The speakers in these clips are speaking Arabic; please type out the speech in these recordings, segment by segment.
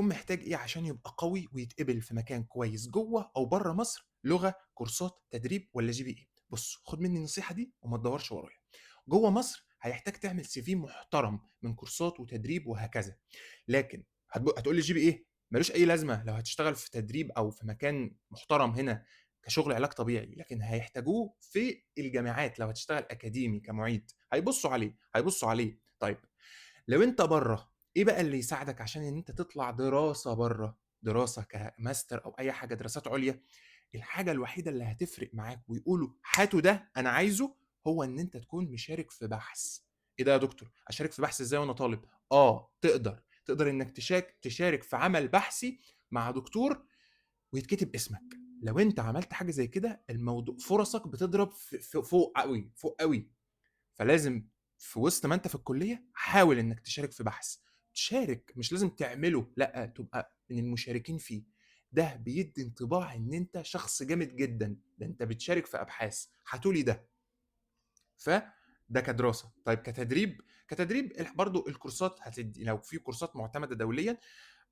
هتكون محتاج إيه عشان يبقى قوي ويتقبل في مكان كويس جوّه أو برّه مصر؟ لغة، كورسات، تدريب والّا GPA؟ بُص، خُد منّي النصيحة دي وما تدوّرش ورايا. جوّه مصر هيحتاج تعمل CV محترم من كورسات وتدريب وهكذا، لكن هتقول لي GPA ما لوش أي لازمة لو هتشتغل في تدريب أو في مكان محترم هنا كشغل علاج طبيعي، لكن هيحتاجوه في الجامعات لو هتشتغل أكاديمي كمُعيد، هيبصوا عليه. طيب لو أنت برّه، إيه بقى اللي يساعدك عشان إن أنت تطلع دراسة برّه، دراسة كماستر أو أي حاجة دراسات عُليا، الحاجة الوحيدة اللي هتفرق معاك ويقولوا هاتوا ده أنا عايزه، هو إن أنت تكون مشارك في بحث. إيه ده يا دكتور، أشارك في بحث إزاي وأنا طالب؟ تقدر إنك تشارك في عمل بحثي مع دكتور ويتكتب اسمك. لو أنت عملت حاجة زي كده فرصك بتضرب فوق أوي، فوق أوي. فلازم في وسط ما أنت في الكلية حاول إنك تشارك في بحث، تشارك مش لازم تعمله، لأ تبقى من المشاركين فيه، ده بيدّي انطباع إن أنت شخص جامد جدًا، ده أنت بتشارك في أبحاث، هاتوا لي ده. فده كدراسة. طيب كتدريب برضه الكورسات لو في كورسات مُعتمدة دوليًا،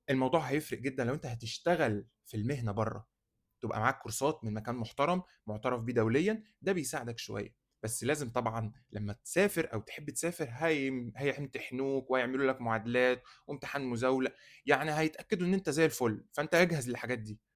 الموضوع هيفرق جدًا لو أنت هتشتغل في المهنة برّه. تبقى معاك كورسات من مكان محترم، مُعترف بيه دوليًا، ده بيساعدك شوية، بس لازم طبعًا لمّا تسافر أو تحب تسافر هيمتحنوك وهيعملوا لك معادلات وامتحان مزاولة، يعني هيتأكدوا إن أنت زي الفل، فأنت اجهز للحاجات دي.